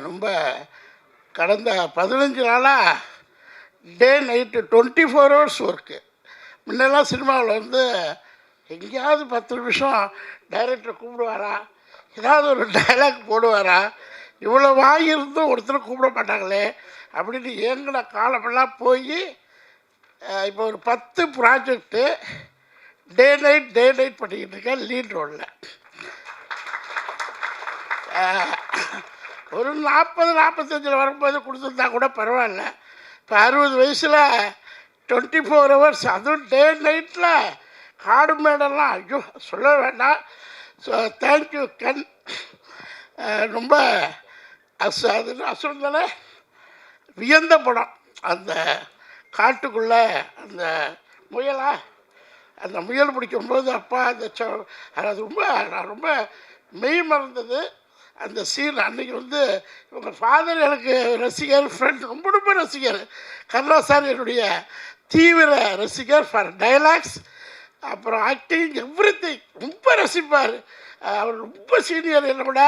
ரொம்ப கடந்த 15 நாளாக டே நைட்டு 24 ஹவர்ஸ் ஒர்க்கு. முன்னெல்லாம் சினிமாவில் வந்து எங்கேயாவது 10 நிமிஷம் டைரக்டரை கூப்பிடுவாரா, ஏதாவது ஒரு டைலாக் போடுவாரா, இவ்வளோ வாங்கியிருந்தும் ஒருத்தர் கூப்பிட மாட்டாங்களே அப்படின்னு ஏங்கின காலமெல்லாம் போய் இப்போ ஒரு 10 ப்ராஜெக்டு டே நைட் பண்ணிக்கிட்டு இருக்கேன் லீட் ரோலில். ஒரு 40-45 வரும்போது கொடுத்துருந்தா கூட பரவாயில்ல. இப்போ 60 வயசில் 24 ஹவர்ஸ், அதுவும் டே நைட்டில் காடு மேடெல்லாம் ஐயோ சொல்ல வேண்டாம். ஸோ தேங்க்யூ கண். ரொம்ப அது அசுரந்தானே வியந்த படம். அந்த காட்டுக்குள்ளே அந்த முயல் பிடிக்கும்போது அப்பா அந்த அது ரொம்ப மெய் மறந்தது அந்த சீன். அன்றைக்கி வந்து இவங்க ஃபாதர் எனக்கு ரசிகர், ஃப்ரெண்ட், ரொம்ப ரசிகர். கருணா சார் என்னுடைய தீவிர ரசிகர் ஃபார் டைலாக்ஸ், அப்புறம் ஆக்டிங், எவ்ரிதிங் ரொம்ப ரசிப்பார். அவர் ரொம்ப சீனியர் என்னை விட.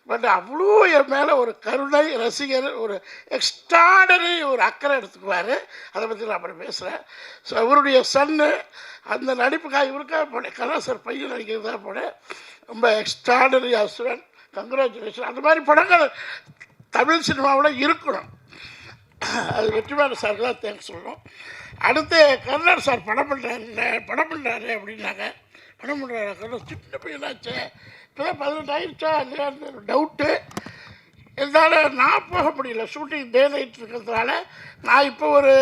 பட் அவ்வளோ என் மேலே ஒரு கருணை, ரசிகர், ஒரு எக்ஸ்ட்ராடனரி ஒரு அக்கறை எடுத்துக்குவார். அதை பற்றி நான் அப்புறம் பேசுகிறேன். ஸோ அவருடைய சன்னு அந்த நடிப்புக்காக இவருக்காக போனேன். கருணா சார் பையன் நடிக்கிறதுக்காக போனேன். ரொம்ப எக்ஸ்ட்ராடனரி அசுரன், கங்க்ராச்சுலேஷன். அந்த மாதிரி படங்கள் தமிழ் சினிமாவில் இருக்கணும். அது வெற்றிமாறன் சாருக்கு தான் தேங்க்ஸ் சொல்லணும். அடுத்து கருணார் சார் படம் பண்ணுறாரு அப்படின்னாங்க. படம் பண்ணுறாரு, சின்ன பையனாச்சே, இப்போ தான் 18 ஆயிடுச்சா இல்லையான்னு டவுட்டு. இருந்தாலும் நான் போக முடியல, ஷூட்டிங் டே நைட் இருக்கிறதுனால. நான் இப்போ ஒரு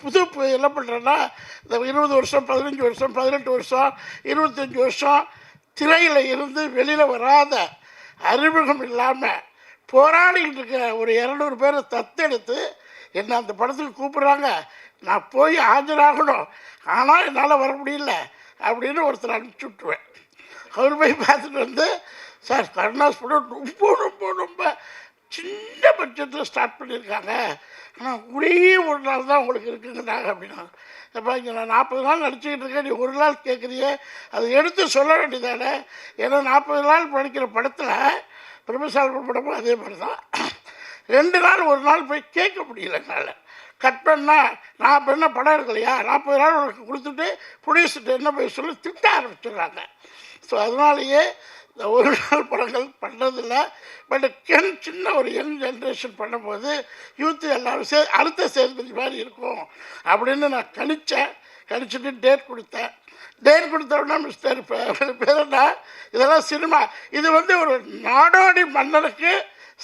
புது என்ன பண்ணுறேன்னா, இந்த 20 வருஷம் 15 வருஷம் 18 வருஷம் 25 வருஷம் திரையில் இருந்து வெளியில் வராத, அறிமுகம் இல்லாமல் போராடிக்கிட்டு இருக்கிற ஒரு 200 பேரை தத்தெடுத்து என்னை அந்த படத்துக்கு கூப்பிட்றாங்க. நான் போய் ஆஜராகணும், ஆனால் என்னால் வர முடியல அப்படின்னு ஒருத்தர் அனுப்பிச்சி விட்ருவேன். அவர் போய் பார்த்துட்டு வந்து, சார் கருணாஸ் படம் ரொம்ப சின்ன பட்ஜெட்டில் ஸ்டார்ட் பண்ணியிருக்காங்க, ஆனால் ஒரே ஒரு நாள் தான் உங்களுக்கு இருக்குங்கிறாங்க அப்படின்னா. அப்போ இங்கே நான் 40 நாள் நடிச்சுக்கிட்டு இருக்கேன், நீ ஒரு நாள் கேட்குறியே, அதை எடுத்து சொல்ல வேண்டியதானே. ஏன்னா 40 நாள் படிக்கிற படத்தில் பிரபுசால் படமும் அதே மாதிரி தான். 2 நாள் ஒரு நாள் போய் கேட்க முடியல என்னால். கட் பண்ணால் நான் இப்போ என்ன படம் இருக்கலையா, 40 நாள் உனக்கு கொடுத்துட்டு ப்ரொடியூசர்கிட்ட என்ன போய் சொல்லி திட்ட ஆரம்பிச்சிடுறாங்க. ஸோ அதனாலேயே இந்த ஒரு நாள் படங்கள் பண்ணுறதில்ல. பட் சின்ன ஒரு யங் ஜென்ரேஷன் பண்ணும்போது யூத்து எல்லோரும் அடுத்த சேதுபதி மாதிரி இருக்கும் அப்படின்னு நான் கணிச்சிட்டு டேட் கொடுத்தேன். டேட் கொடுத்தோன்னா மிஸ்டர் பேரண்டா இதெல்லாம் சினிமா, இது வந்து ஒரு நாடோடி மன்னனுக்கு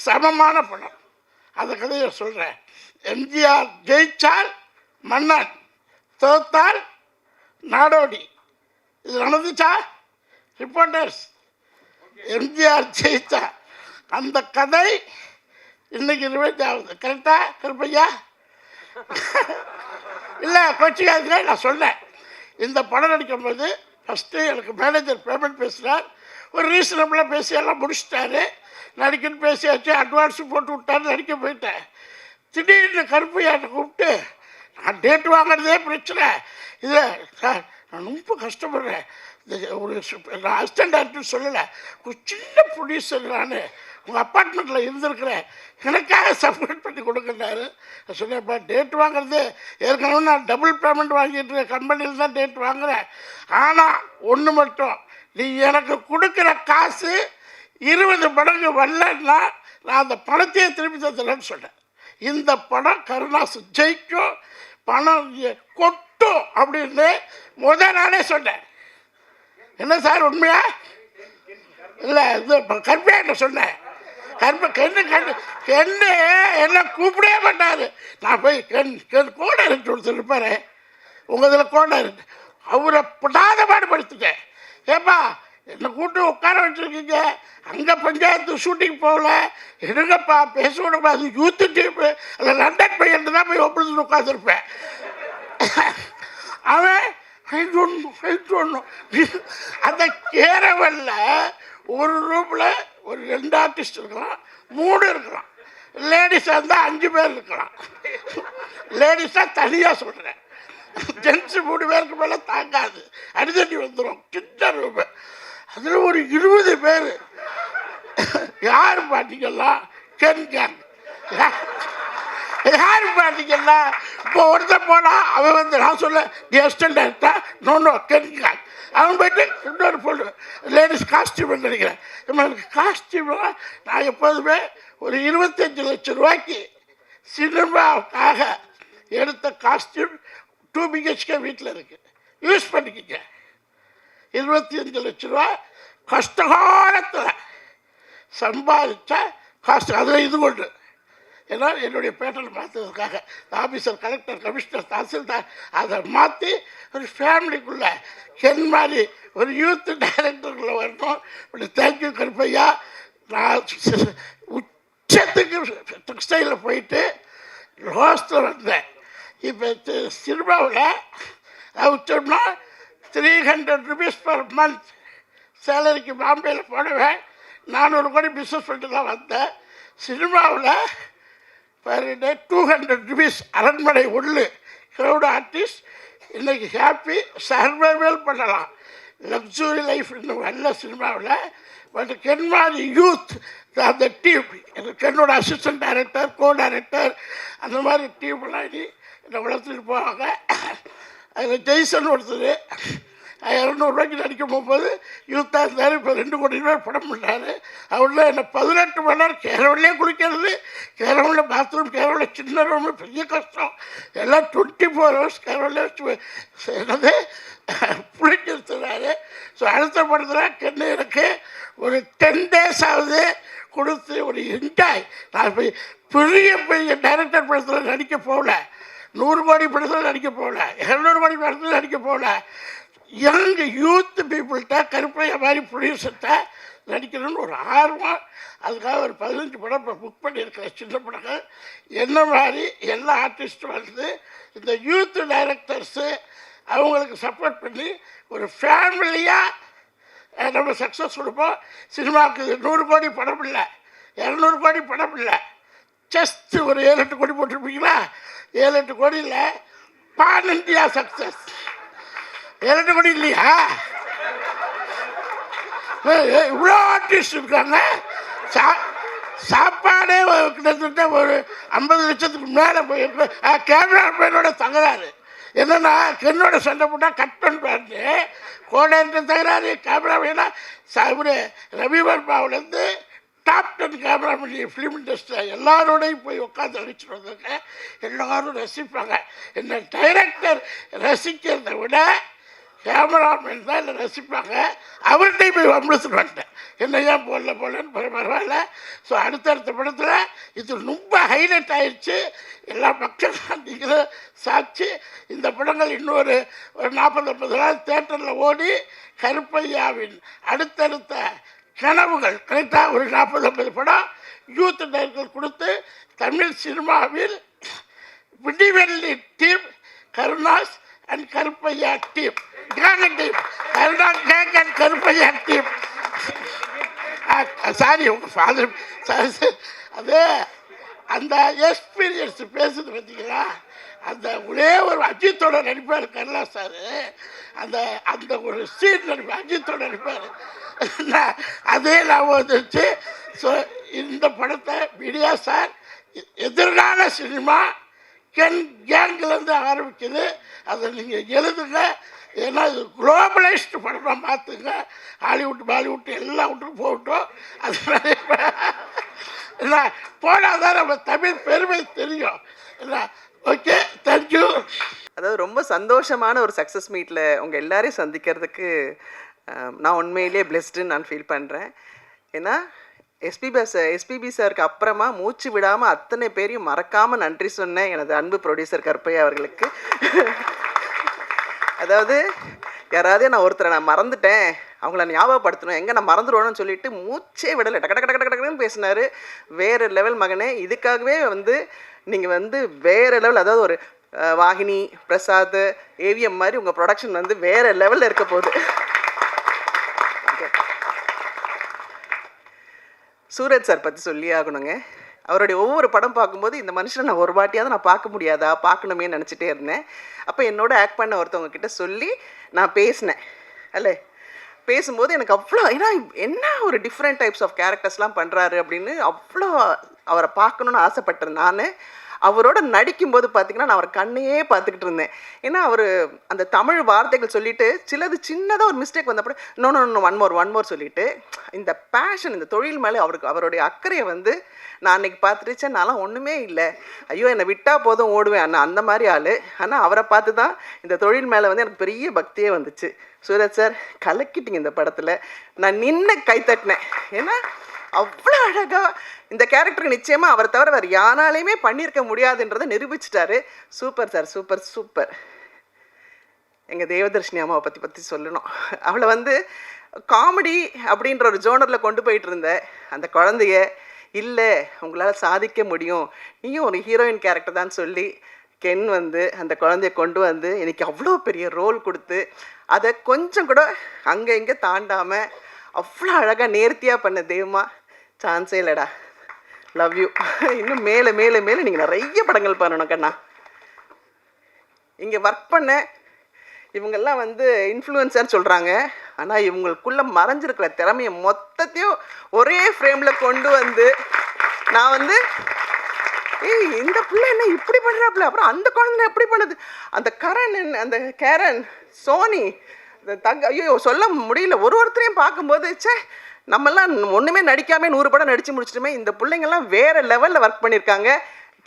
சமமான படம். அந்த கதையை சொல்கிறேன். எம்ஜிஆர் ஜெயிச்சால் மன்னன், தோத்தால் நாடோடி. இது நடந்துச்சா ரிப்போர்ட்டர்ஸ்? எம்ஜிஆர் ஜெயிச்சா அந்த கதை இன்னைக்கு ரிவைண்ட் ஆகுது. கரெக்டாக கருப்பையா? இல்லை கொச்சிக்காதுங்க. நான் சொன்னேன், இந்த படம் நடிக்கும்போது ஃபஸ்ட்டு எனக்கு மேனேஜர் பேமெண்ட் பேசுகிறார். ஒரு ரீசனபிளாக பேசி எல்லாம் முடிச்சிட்டாரு. நடிக்கன்னு பேசியாச்சு, அட்வான்ஸு போட்டு விட்டாரு, நடிக்க போயிட்டேன். திடீர்னு கருப்பையாட்ட கூப்பிட்டு, நான் டேட் வாங்குறதே பிரச்சனை, இல்லை சார் நான் ரொம்ப கஷ்டப்படுறேன், ஒரு நான் அசிஸ்டன்ட் டேரக்டர் சொல்லலை, ஒரு சின்ன ப்ரொடியூசர், நான் உங்கள் அப்பார்ட்மெண்ட்டில் இருந்திருக்கிறேன், எனக்காக சப்மிட் பண்ணி கொடுக்குறாரு. நான் சொன்னேன்ப்பா டேட் வாங்குறது ஏற்கனவே நான் டபுள் பேமெண்ட் வாங்கிட்டு இருக்கேன், கம்பெனியில் தான் டேட் வாங்குகிறேன். ஆனால் ஒன்று மட்டும், நீ எனக்கு கொடுக்குற காசு 20 மடங்கு வரலன்னா நான் அந்த பணத்தையே திருப்பி தந்துடுறேன்னு சொன்னேன். இந்த படம் கருணாஸ் ஜெயிக்கும், பணம் கொட்டும் அப்படின்னு முதல் நாளே சொன்னேன். என்ன சார் உண்மையா? இல்லை இது கருப்பையாட்ட சொன்னேன். கண்ணு என்ன கூப்பிடவே மாட்டார். நான் போய் கோடை இருக்கு ஒருத்தர் இருப்பார், உங்கள் இதில் கோடை இருக்கு, அவரை படாத பாடுபடுத்திட்டேன். ஏப்பா என்னை கூப்பிட்டு உட்கார வச்சுருக்கீங்க, அங்கே பஞ்சாயத்து ஷூட்டிங் போகல, என்னங்கப்பா பேச விடக்கூடாது, யூத்து டீப்பு அந்த லண்டன் பையன் தான் போய் ஒப்பிட்டு உட்காந்துருப்பேன். அவன் அந்த கேரவல்ல ஒரு ரூமில் ஒரு 2 ஆர்டிஸ்ட் இருக்கலாம், 3 இருக்கலாம். லேடிஸாக இருந்தால் 5 பேர் இருக்கலாம். லேடிஸாக தனியாக சொல்கிறேன். ஜென்ஸு 3 பேருக்கு மேலே தாங்காது, அடித்தடி வந்துடும். சின்ன ரூமு, அதில் ஒரு 20 பேர். யார் பார்த்தீங்கன்னா கென் கேங். யார் பார்த்தீங்கன்னா இப்போ ஒருத்தர் போனால் அவன் வந்து நான் சொல்ல தி அசிஸ்டன்ட் டைரக்டர் நோ கென் கேங். அவன் போய்ட்டு இன்னொரு பொண்ணு லேடிஸ் காஸ்டியூம் நினைக்கிறேன். எனக்கு காஸ்டியூம்லாம் நான் எப்போதுமே ஒரு 25 லட்சம் ரூபாய்க்கு சினிமாவுக்காக எடுத்த காஸ்டியூம் 2 BHK வீட்டில் இருக்குது, யூஸ் பண்ணிக்கிங்க. 25 லட்ச ரூபா கஷ்டகாலத்தில் சம்பாதிச்ச காஸ்ட். அதில் இது கொண்டு ஏன்னா என்னுடைய பேட்டர்ன் மாற்றுறதுக்காக ஆஃபீஸர், கலெக்டர், கமிஷனர், தாசில்தார் அதை மாற்றி ஒரு ஃபேமிலிக்குள்ளே கென் மாதிரி ஒரு யூத் டைரக்டருக்குள்ளே வரணும். இப்படி தேங்க்யூ கருப்பையா. நான் உச்சத்துக்கு டெக்ஸ்டைலில் போயிட்டு லாஸ்ட்டில் வந்தேன். இப்போ சினிமாவில் வச்சோம்னா 300 rupees per month சேலரிக்கு பாம்பேயில் போடுவேன். 400 கோடி பிஸ்னஸ் பண்ணிட்டு தான் வந்தேன். சினிமாவில் பர் டே 200 rupees அரண்மனை உள்ளு க்ரௌட் ஆர்டிஸ்ட். இன்றைக்கி ஹாப்பி சர்வைவல் பண்ணலாம், லக்ஸுரி லைஃப் இன்னும் நல்ல சினிமாவில். பட் கென்மாரி யூத் அந்த டீம், கென்னோட அசிஸ்டன்ட் டைரக்டர், கோ டைரக்டர், அந்த மாதிரி டீம்லாம் இனி என்னை வளர்த்துட்டு போவாங்க. அதில் ஜெய்சன் ஒருத்தர் 200 ரூபாய்க்கு நடிக்க போகும்போது யூத்தாக இருந்தார். இப்போ 2 கோடி ரூபாய் படம் பண்ணார். அவரில் என்ன 18 மணி நேரம் கேரவன்லேயே குளிக்கிறது, கேரவனில் பாத்ரூம், கேரவனில் சின்ன ரூமு, பெரிய கஷ்டம். எல்லாம் 24 hours கேரவனில் வச்சு என்னது குளிக்கிறாரு. ஸோ அடுத்த படத்தில் கென்னு எனக்கு ஒரு 10 days ஆகுது கொடுத்து ஒரு என்ஜாய். நான் போய் பெரிய பெரிய டைரக்டர் படத்தில் நடிக்க போகல, 100 கோடி படத்தில் நடிக்க போகல, 200 கோடி படத்தில் நடிக்க போகல. யங் யூத் பீப்புள்கிட்ட கருப்பையா மாதிரி ப்ரொடியூசர்கிட்ட நடிக்கணும்னு ஒரு ஆர்வம். அதுக்காக ஒரு 15 படம் இப்போ புக் பண்ணியிருக்கிறேன், சின்ன படங்கள். என்ன மாதிரி எல்லா ஆர்டிஸ்ட்டும் வந்து இந்த யூத் டைரக்டர்ஸு அவங்களுக்கு சப்போர்ட் பண்ணி ஒரு ஃபேமிலியாக நம்ம சக்ஸஸ் கொடுப்போம். சினிமாவுக்கு 100 கோடி படம் இல்லை, 200 கோடி படம் இல்லை, ஜஸ்ட் ஒரு 7-8 கோடி போட்டிருப்பீங்களா? 7-8 கோடியில் பான் இண்டியா சக்ஸஸ். 7-8 கோடி இல்லையா? இவ்வளோ ஆர்டிஸ்ட் இருக்காங்க. சாப்பாடே கிட்டத்தட்ட ஒரு 50 லட்சத்துக்கு மேலே போயிருக்கு. கேமராமேனோட தகராறு என்னென்னா, கென்னோட சண்டை போட்டால் கட் பண்ணுறாரு, கோடேன்ற தகராறு. கேமராமேனா இவர் ரவி வர்மாவிலேருந்து டாப் 10 கேமராமேன் ஃபிலிம் இண்டஸ்ட்ரியில் எல்லாரோடையும் போய் உட்காந்து அடிச்சுட்டு வந்தாங்க. எல்லோரும் ரசிப்பாங்க. என்ன டைரக்டர் ரசிக்கிறத விட கேமராமேன் தான் என்னை ரசிப்பாங்க. அவர்கிட்டையும் போய் வம்பளுத்துட்டு வந்துட்டேன், என்ன ஏன் போடலன்னு. பரவாயில்ல. ஸோ அடுத்தடுத்த படத்தில் இது ரொம்ப ஹைலைட் ஆயிடுச்சு. எல்லா மக்களும் நீங்களும் சாட்சி. இந்த படங்கள் இன்னொரு 40-50 நாள் தேட்டரில் ஓடி கருப்பையாவின் அடுத்தடுத்த கனவுகள் கரெக்டாக ஒரு 40-50 படம் யூத் டைரக்டர் கொடுத்து தமிழ் சினிமாவில் Vidivelli team, Karunas and Karuppaiya team, gang team, Karuna gang and Karuppaiya team. Sorry உங்கள் ஃபாதர் அது அந்த எக்ஸ்பீரியன்ஸ் பேசுது பார்த்தீங்களா? அந்த ஒரே ஒரு அஜித்தோட நடிப்பார் கருணா சார். அந்த அந்த ஒரு சீன் நடிப்பார், அஜித்தோட நடிப்பார். அதே ஞாபகம் வந்துருச்சு. ஸோ இந்த படத்தை மீடியா சார் எதிர்கால சினிமா கென் கேங்கிலேருந்து ஆரம்பிக்குது. அதை நீங்கள் எழுதுங்க. ஏன்னா இது குளோபலைஸ்டு படமாக மாற்றுங்க. ஹாலிவுட், பாலிவுட் எல்லா விட்டுக்கும் போகட்டும். அதனால என்ன போனால் தான் நம்ம தமிழ் பெருமை தெரியும். என்ன ஓகே, தேங்க்யூ. அதாவது ரொம்ப சந்தோஷமான ஒரு சக்ஸஸ் மீட்டில் உங்கள் எல்லாரையும் சந்திக்கிறதுக்கு நான் உண்மையிலே பிளெஸ்டுன்னு நான் ஃபீல் பண்ணுறேன். ஏன்னா எஸ்பிபி சாருக்கு அப்புறமா மூச்சு விடாமல் அத்தனை பேரையும் மறக்காமல் நன்றி சொன்னேன் எனது அன்பு ப்ரொடியூசர் கருப்பையா அவர்களுக்கு. அதாவது யாராவது நான் ஒருத்தரை நான் மறந்துட்டேன், அவங்கள ஞாபகப்படுத்தணும், எங்கே நான் மறந்துடுவேன்னு சொல்லிட்டு மூச்சே விடலை, டக்கு பேசினார். வேறு லெவல் மகனே. இதுக்காகவே வந்து நீங்கள் வந்து வேறு லெவல், அதாவது ஒரு வாகினி, பிரசாத், ஏவிஎம் மாதிரி உங்கள் ப்ரொடக்ஷன் வந்து வேறு லெவலில் இருக்க போகுது. சூரஜ் சார் பற்றி சொல்லி ஆகணுங்க. அவருடைய ஒவ்வொரு படம் பார்க்கும்போது இந்த மனுஷனை நான் ஒரு வாட்டியாவது நான் பார்க்க முடியாதா, பார்க்கணுமே நினச்சிட்டே இருந்தேன். அப்போ என்னோட ஆக்ட் பண்ண ஒருத்தவங்க கிட்ட சொல்லி நான் பேசினேன். அல்ல பேசும்போது எனக்கு அவ்வளோ ஏன்னா என்ன ஒரு டிஃப்ரெண்ட் டைப்ஸ் ஆஃப் கேரக்டர்ஸ்லாம் பண்ணுறாரு அப்படின்னு அவ்வளோ அவரை பார்க்கணுன்னு ஆசைப்பட்டேன் நான். அவரோட நடிக்கும்போது பார்த்தீங்கன்னா நான் அவர் கண்ணையே பார்த்துக்கிட்டு இருந்தேன். ஏன்னா அவர் அந்த தமிழ் வார்த்தைகள் சொல்லிட்டு சிலது சின்னதாக ஒரு மிஸ்டேக் வந்தப்போ இன்னொன்று ஒன் மோர் சொல்லிட்டு இந்த பேஷன் இந்த தொழில் மேலே அவருடைய அக்கறையை வந்து நான் அன்றைக்கி பார்த்துருச்சேன். நான்லாம் ஒன்றுமே இல்லை, ஐயோ என்னை விட்டால் போதும் ஓடுவேன் அண்ணா அந்த மாதிரி ஆள். ஆனால் அவரை பார்த்து தான் இந்த தொழில் மேலே வந்து எனக்கு பெரிய பக்தியே வந்துச்சு. சூரஜ் சார் கலக்கிட்டீங்க இந்த படத்தில். நான் நின்று கைத்தட்டினேன். ஏன்னா அவ்வளோ அழகாக இந்த கேரக்டருக்கு நிச்சயமாக அவரை தவிர வேறு யாராலையுமே பண்ணியிருக்க முடியாதுன்றதை நிரூபிச்சிட்டாரு. Super sir, super super. எங்கள் தேவதர்ஷினி அம்மாவை பற்றி சொல்லணும். அவளை வந்து காமெடி அப்படின்ற ஒரு ஜோனரில் கொண்டு போயிட்டு இருந்த அந்த குழந்தைய இல்லை உங்களால் சாதிக்க முடியும், நீயும் ஒரு ஹீரோயின் கேரக்டர் தான் சொல்லி கென் வந்து அந்த குழந்தைய கொண்டு வந்து எனக்கு அவ்வளோ பெரிய ரோல் கொடுத்து அதை கொஞ்சம் கூட அங்கே இங்கே தாண்டாமல் அவ்வளோ அழகாக நேர்த்தியாக பண்ண தெய்வமா சான்ஸே இல்லைடா. Love you. இன்னும் மேலே மேலே மேலே நீங்கள் நிறைய படங்கள் பண்ணணும் கண்ணா. இங்கே ஒர்க் பண்ண இவங்கெல்லாம் வந்து இன்ஃப்ளூயன்சர் சொல்கிறாங்க, ஆனால் இவங்களுக்குள்ளே மறைஞ்சிருக்கிற திறமையை மொத்தத்தையும் ஒரே ஃப்ரேமில் கொண்டு வந்து நான் வந்து இந்த பிள்ளை என்ன இப்படி பண்ணுறாப்புல, அப்புறம் அந்த குழந்தை எப்படி பண்ணுது, அந்த அந்த கேரன் சோனி ஐயோ சொல்ல முடியல. ஒருத்தரையும் பார்க்கும்போது சே நம்மெல்லாம் ஒன்றுமே நடிக்காமே 100 படம் நடித்து முடிச்சிட்டுமே. இந்த பிள்ளைங்கள்லாம் வேறு லெவலில் ஒர்க் பண்ணியிருக்காங்க.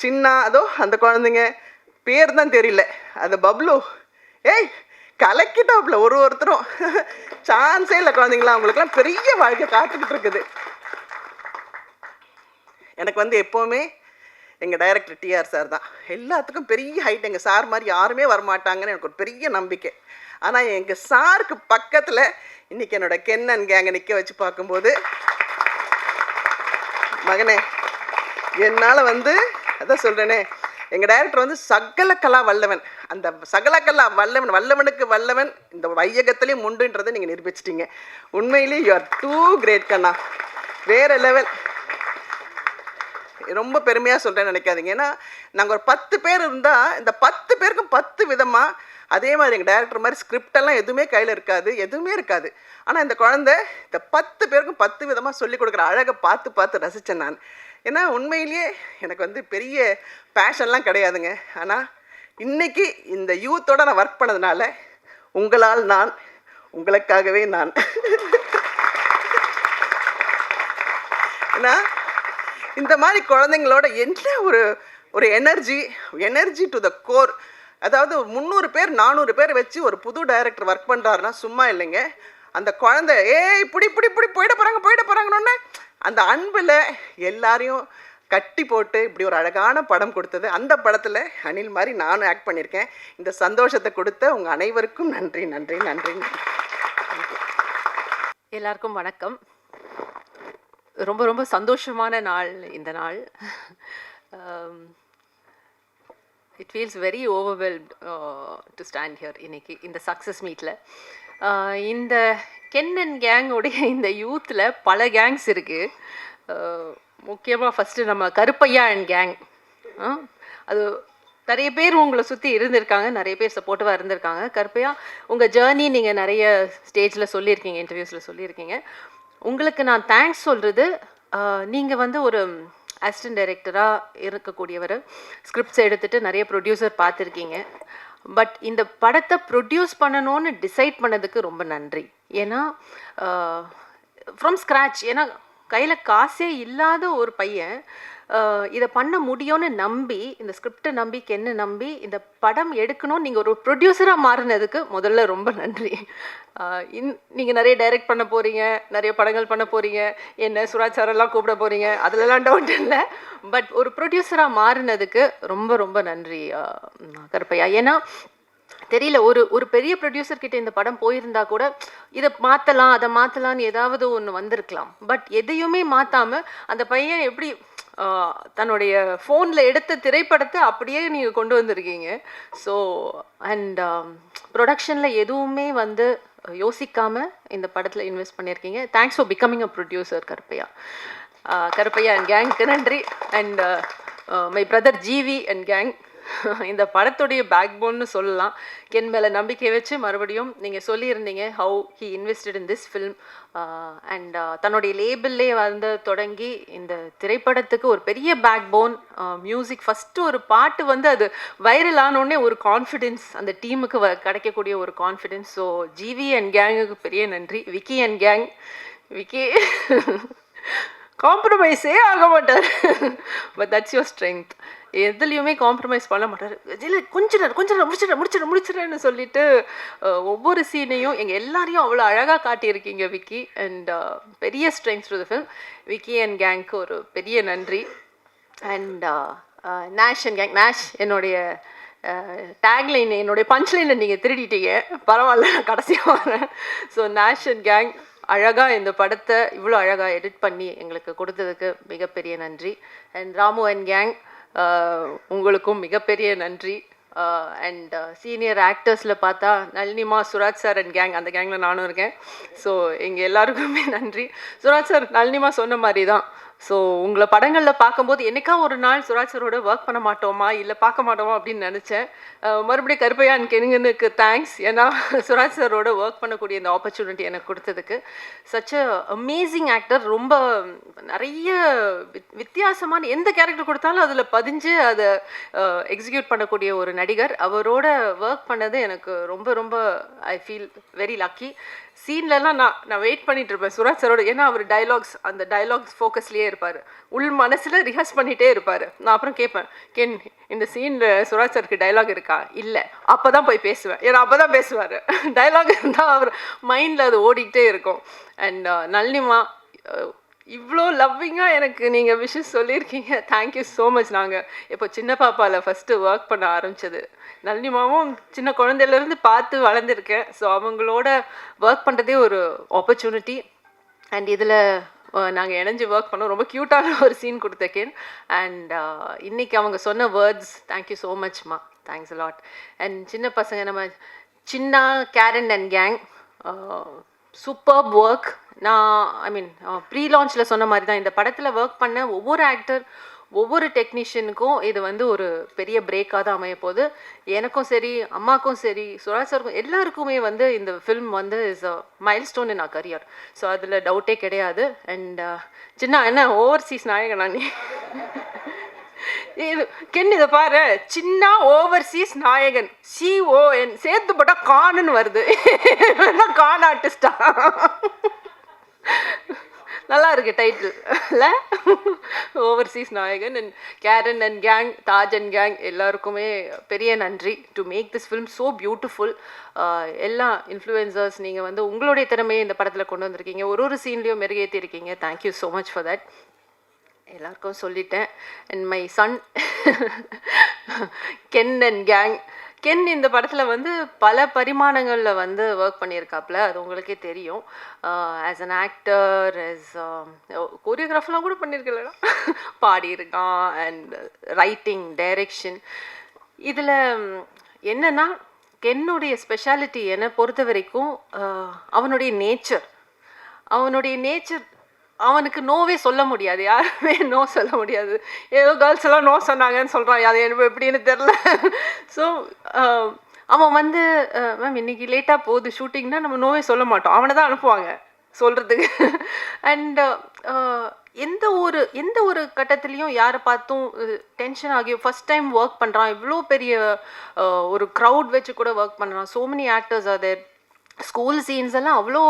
சின்ன அதோ அந்த குழந்தைங்க பேர் தான் தெரியல, அது பப்ளு ஏய் கலக்கிட்டாப்புல ஒருத்தரும் சான்ஸே இல்லை. குழந்தைங்களாம் அவங்களுக்குலாம் பெரிய வாழ்க்கை காத்துக்கிட்டு இருக்குது. எனக்கு வந்து எப்போவுமே எங்கள் டைரக்டர் டிஆர் சார் தான் எல்லாத்துக்கும் பெரிய ஹைட். எங்கள் சார் மாதிரி யாருமே வரமாட்டாங்கன்னு எனக்கு ஒரு பெரிய நம்பிக்கை. ஆனால் எங்கள் சாருக்கு பக்கத்தில் இன்றைக்கி என்னோட கென்னன் கேங்கை நிற்க வச்சு பார்க்கும்போது மகனே என்னால் வந்து அதான் சொல்கிறேனே, எங்கள் டைரக்டர் வந்து சகலகலா வல்லவன். அந்த சகலகலா வல்லவனுக்கு வல்லவன் இந்த வையகத்துலேயும் உண்டுன்றதை நீங்கள் நிரூபிச்சிட்டிங்க. உண்மையிலேயே யூ ஆர் டூ கிரேட் கண்ணா, வேறு லெவல். ரொம்ப பெருமையாக சொல்கிறேன்னு நினைக்காதீங்க. ஏன்னா நாங்கள் ஒரு 10 பேர் இருந்தால் இந்த 10 பேருக்கும் 10 விதமாக அதே மாதிரி எங்கள் டைரக்டர் மாதிரி ஸ்கிரிப்டெல்லாம் எதுவுமே கையில் இருக்காது, எதுவுமே இருக்காது. ஆனால் இந்த குழந்தை இந்த 10 பேருக்கும் 10 விதமாக சொல்லிக் கொடுக்குற அழகை பார்த்து ரசித்தேன் நான். ஏன்னா உண்மையிலேயே எனக்கு வந்து பெரிய பேஷன்லாம் கிடையாதுங்க. ஆனால் இன்றைக்கி இந்த யூத்தோடு நான் ஒர்க் பண்ணதுனால உங்களால் நான், உங்களுக்காகவே நான். ஏன்னா இந்த மாதிரி குழந்தைங்களோட என்ன ஒரு எனர்ஜி டு த கோர். அதாவது 300 பேர் 400 பேர் வச்சு ஒரு புது டைரக்டர் ஒர்க் பண்ணுறாருன்னா சும்மா இல்லைங்க. அந்த குழந்தை இப்படி போயிட போகிறாங்கன்னு அந்த அன்பில் எல்லாரையும் கட்டி போட்டு இப்படி ஒரு அழகான படம் கொடுத்தது. அந்த படத்தில் அனில் மாதிரி நானும் ஆக்ட் பண்ணியிருக்கேன். இந்த சந்தோஷத்தை கொடுத்த உங்கள் அனைவருக்கும் நன்றி நன்றி நன்றி. எல்லாருக்கும் வணக்கம். ரொம்ப ரொம்ப சந்தோஷமான நாள் இந்த நாள். It feels very overwhelmed to stand here இன்னைக்கு இந்த சக்ஸஸ் மீட்டில். இந்த கென் அண்ட் கேங்கோடைய இந்த யூத்தில் பல கேங்ஸ் இருக்குது. முக்கியமாக ஃபஸ்ட்டு நம்ம கருப்பையா அண்ட் கேங். அது நிறைய பேர் உங்களை சுற்றி இருந்திருக்காங்க, நிறைய பேர் சப்போர்ட்டிவாக இருந்திருக்காங்க. கருப்பையா உங்கள் ஜேர்னி நீங்கள் நிறைய ஸ்டேஜில் சொல்லியிருக்கீங்க, இன்டர்வியூஸில் சொல்லியிருக்கீங்க. உங்களுக்கு நான் தேங்க்ஸ் சொல்கிறது, நீங்கள் வந்து ஒரு அசிஸ்டன்ட் டைரக்டராக இருக்கக்கூடியவர், ஸ்கிரிப்ட்ஸ் எடுத்துகிட்டு நிறைய ப்ரொடியூசர் பார்த்துருக்கீங்க. பட் இந்த படத்தை ப்ரொடியூஸ் பண்ணணும்னு டிசைட் பண்ணதுக்கு ரொம்ப நன்றி. ஏன்னா ஃப்ரம் ஸ்க்ராட்ச், ஏன்னா கையில் காசே இல்லாத ஒரு பையன் இதை பண்ண முடியும்னு நம்பி, இந்த ஸ்கிரிப்டை நம்பி, கென்னு நம்பி இந்த படம் எடுக்கணும்னு நீங்கள் ஒரு ப்ரொடியூசராக மாறினதுக்கு முதல்ல ரொம்ப நன்றி. நீங்கள் நிறைய டைரக்ட் பண்ண போகிறீங்க, நிறைய படங்கள் பண்ண போகிறீங்க, என்ன சுராஜ் சாரெல்லாம் கூப்பிட போகிறீங்க, அதிலலாம் டவுட் இல்லை. பட் ஒரு ப்ரொடியூசராக மாறினதுக்கு ரொம்ப ரொம்ப நன்றி கருப்பையா. ஏன்னா தெரியல, ஒரு பெரிய ப்ரொடியூசர்கிட்ட இந்த படம் போயிருந்தா கூட இதை மாற்றலாம் அதை மாற்றலான்னு ஏதாவது ஒன்று வந்திருக்கலாம். பட் எதையுமே மாற்றாமல் அந்த பையன் எப்படி தன்னுடைய ஃபோனில் எடுத்த திரைப்படத்தை அப்படியே நீங்கள் கொண்டு வந்திருக்கீங்க. ஸோ அண்ட் ப்ரொடக்ஷனில் எதுவுமே வந்து யோசிக்காமல் இந்த படத்தில் இன்வெஸ்ட் பண்ணியிருக்கீங்க. Thanks for becoming a producer Karuppaiya. Karuppaiya and கேங்க்கு நன்றி. And my brother GV and gang, இந்த படத்துடைய பேக் போன்னு சொல்லலாம். கென் மேலே நம்பிக்கை வச்சு மறுபடியும் நீங்கள் சொல்லியிருந்தீங்க how he invested in this film and தன்னுடைய லேபிள்லே வந்து தொடங்கி இந்த திரைப்படத்துக்கு ஒரு பெரிய பேக் போன் மியூசிக் ஃபஸ்ட்டு ஒரு பாட்டு வந்து அது வைரல் ஆனோடனே ஒரு கான்ஃபிடென்ஸ் அந்த டீமுக்கு கிடைக்கக்கூடிய ஒரு கான்ஃபிடென்ஸ். ஸோ ஜிவி அண்ட் கேங்குக்கு பெரிய நன்றி. விக்கி அண்ட் கேங், விக்கி காம்ப்ரமைஸே ஆக மாட்டார், பட் தட்ஸ் யுவர் ஸ்ட்ரென்த். எதுலேயுமே காம்ப்ரமைஸ் பண்ண மாட்டார். இல்லை கொஞ்ச நேரம் முடிச்சிடறேன்னு சொல்லிட்டு ஒவ்வொரு சீனையும் எங்கள் எல்லாரையும் அவ்வளோ அழகாக காட்டியிருக்கீங்க விக்கி. அண்ட் பெரிய strength to the film. Vicky and கேங்க்கு ஒரு பெரிய நன்றி. And Nesh and gang, Nesh என்னுடைய டேக்லைன், என்னுடைய பஞ்ச்லைனை நீங்கள் திருடிட்டீங்க, பரவாயில்ல நான் கடைசியாக வரேன். ஸோ நேஷ் அண்ட் கேங் அழகாக இந்த படத்தை இவ்வளோ அழகாக எடிட் பண்ணி எங்களுக்கு கொடுத்ததுக்கு மிகப்பெரிய நன்றி. அண்ட் ராமு அண்ட் கேங் உங்களுக்கும் மிகப்பெரிய நன்றி. அண்ட் சீனியர் ஆக்டர்ஸில் பார்த்தா நளினிமா, சுராஜ் சார் அண்ட் கேங், அந்த கேங்கில் நானும் இருக்கேன். ஸோ எங்கள் எல்லாருக்குமே நன்றி. சுராஜ் சார், நளினிமா சொன்ன மாதிரி தான். ஸோ உங்களை படங்களில் பார்க்கும்போது என்னைக்கா ஒரு நாள் சுராஜ் சரோட ஒர்க் பண்ண மாட்டோமா இல்லை பார்க்க மாட்டோமா அப்படின்னு நினச்சேன். மறுபடியும் கருப்பையான் கெனுங்கனுக்கு தேங்க்ஸ். ஏன்னா சுராஜ் சரோட ஒர்க் பண்ணக்கூடிய இந்த ஆப்பர்ச்சுனிட்டி எனக்கு கொடுத்ததுக்கு. Such a amazing actor. ரொம்ப நிறைய வித்தியாசமான எந்த கேரக்டர் கொடுத்தாலும் அதில் பதிஞ்சு அதை எக்ஸிக்யூட் பண்ணக்கூடிய ஒரு நடிகர். அவரோட ஒர்க் பண்ணது எனக்கு ரொம்ப ரொம்ப ஐ ஃபீல் வெரி லக்கி. சீன்லலாம் நான் வெயிட் பண்ணிட்டு இருப்பேன் சுராஜ் சரோட. ஏன்னா அவர் டைலாக்ஸ், அந்த டைலாக்ஸ் ஃபோக்கஸ்லேயே இருப்பார், உள் மனசில் ரிஹர்ஸ் பண்ணிகிட்டே இருப்பார். நான் அப்புறம் கேட்பேன், கென் இந்த சீனில் சுராஜ் சாருக்கு டைலாக் இருக்கா? இல்லை, அப்போ தான் போய் பேசுவேன். ஏன்னா அப்போ தான் பேசுவார். டைலாக் இருந்தால் அவர் மைண்டில் அது ஓடிக்கிட்டே இருக்கும். அண்ட் நளினிமா இவ்வளோ லவ்விங்காக எனக்கு நீங்கள் விஷஸ் சொல்லியிருக்கீங்க. Thank you so much. நாங்கள் இப்போ சின்ன பாப்பாவில் ஃபஸ்ட்டு ஒர்க் பண்ண ஆரம்பித்தது, நளினிமாவும் சின்ன குழந்தையிலேருந்து பார்த்து வளர்ந்துருக்கேன். ஸோ அவங்களோட ஒர்க் பண்ணுறதே ஒரு ஆப்பர்ச்சுனிட்டி. அண்ட் இதில் நாங்கள் இணைஞ்சு ஒர்க் பண்ணோம். ரொம்ப க்யூட்டான ஒரு சீன் கொடுத்தேன். அண்ட் இன்றைக்கி அவங்க சொன்ன வேர்ட்ஸ், தேங்க்யூ ஸோ மச்மா, தேங்க்ஸ் லாட். அண்ட் சின்ன பசங்க நம்ம சின்ன Karen and gang, superb work. நான் ப்ரீ லான்ச்சில் சொன்ன மாதிரி தான் இந்த படத்தில் ஒர்க் பண்ண ஒவ்வொரு ஆக்டர், ஒவ்வொரு டெக்னீஷியனுக்கும் இது வந்து ஒரு பெரிய பிரேக்காக தான் அமைய போகுது. எனக்கும் சரி, அம்மாக்கும் சரி, சுராஜ் சாருக்கும் எல்லாருக்குமே வந்து இந்த ஃபில்ம் வந்து is a mile stone in a career. So அதில் டவுட்டே கிடையாது. அண்ட் சின்ன என்ன ஓவர்சீஸ் நாயகனா நீ? இது கென் இதை பாரு, சின்ன ஓவர்சீஸ் நாயகன், CON சேர்த்து போட்டால் கானுன்னு வருது. கான் ஆர்டிஸ்டா? நல்லா இருக்கு டைட்டில் இல்லை? ஓவர்சீஸ் நாயகன். And Karen and gang, Taj and gang எல்லாருக்குமே பெரிய நன்றி to make this film so beautiful. எல்லா இன்ஃப்ளூயன்சர்ஸ் நீங்கள் வந்து உங்களுடைய திறமையை இந்த படத்தில் கொண்டு வந்திருக்கீங்க, ஒரு சீன்லேயும் மெருகேற்றி இருக்கீங்க. Thank you so much for that. எல்லாருக்கும் சொல்லிட்டேன். And my son Ken and gang. Ken இந்த படத்தில் வந்து பல பரிமாணங்களில் வந்து ஒர்க் பண்ணியிருக்காப்புல, அது உங்களுக்கே தெரியும். ஆஸ் அன் ஆக்டர், ஆஸ் கோரியோகிராஃபர்லாம் கூட பண்ணியிருக்கல, பாடியிருக்கான். And writing, direction. இதில் என்னென்னா கென்னுடைய ஸ்பெஷாலிட்டி என்னை பொறுத்த வரைக்கும் அவனுடைய நேச்சர். அவனுக்கு நோவே சொல்ல முடியாது, யாருமே நோ சொல்ல முடியாது. ஏதோ கேர்ள்ஸ் எல்லாம் நோ சொன்னாங்கன்னு சொல்கிறான், அது எனக்கு எப்படின்னு தெரில. ஸோ அவன் வந்து மேம் இன்றைக்கி லேட்டாக போகுது ஷூட்டிங்னா நம்ம நோவே சொல்ல மாட்டோம், அவனை தான் அனுப்புவாங்க சொல்கிறதுக்கு. அண்ட் எந்த ஒரு கட்டத்துலேயும் யாரை பார்த்தும் டென்ஷன் ஆகி ஃபஸ்ட் டைம் ஒர்க் பண்ணுறான், இவ்வளோ பெரிய ஒரு க்ரௌட் வச்சு கூட ஒர்க் பண்ணுறான். ஸோ மெனி ஆக்டர்ஸ் அது ஸ்கூல் சீன்ஸ் எல்லாம் அவ்வளோ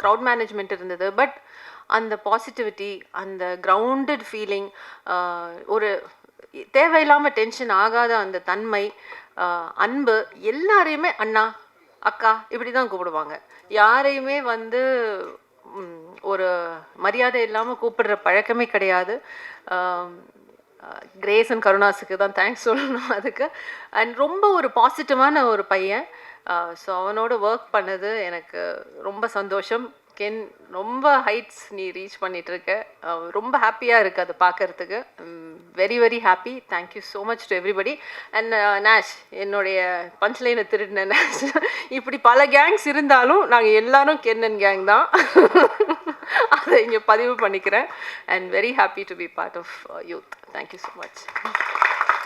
க்ரௌட் மேனேஜ்மெண்ட் இருந்தது. பட் அந்த பாசிட்டிவிட்டி, அந்த கிரவுண்டட் ஃபீலிங், ஒரு தேவையில்லாமல் டென்ஷன் ஆகாத அந்த தன்மை, அன்பு, எல்லாரையுமே அண்ணா அக்கா இப்படி தான் கூப்பிடுவாங்க. யாரையுமே வந்து ஒரு மரியாதை இல்லாமல் கூப்பிடுற பழக்கமே கிடையாது. கிரேஸ் அண்ட் கருணாஸுக்கு தான் தேங்க்ஸ் சொல்லணும் அதுக்கு. அண்ட் ரொம்ப ஒரு பாசிட்டிவான ஒரு பையன். ஸோ அவனோட ஒர்க் பண்ணது எனக்கு ரொம்ப சந்தோஷம். கென் ரொம்ப ஹைட்ஸ் நீ ரீச் பண்ணிகிட்ருக்க, ரொம்ப ஹாப்பியாக இருக்குது அதை பார்க்குறதுக்கு. Very very happy. Thank you so much to everybody. And நேஷ், என்னுடைய பஞ்ச்லைனை திருடின நேஷ். இப்படி பல கேங்ஸ் இருந்தாலும் நாங்கள் எல்லாரும் கென் அண்ட் கேங் தான். அதை இங்கே பதிவு பண்ணிக்கிறேன். And very happy to be part of youth. Thank you so much.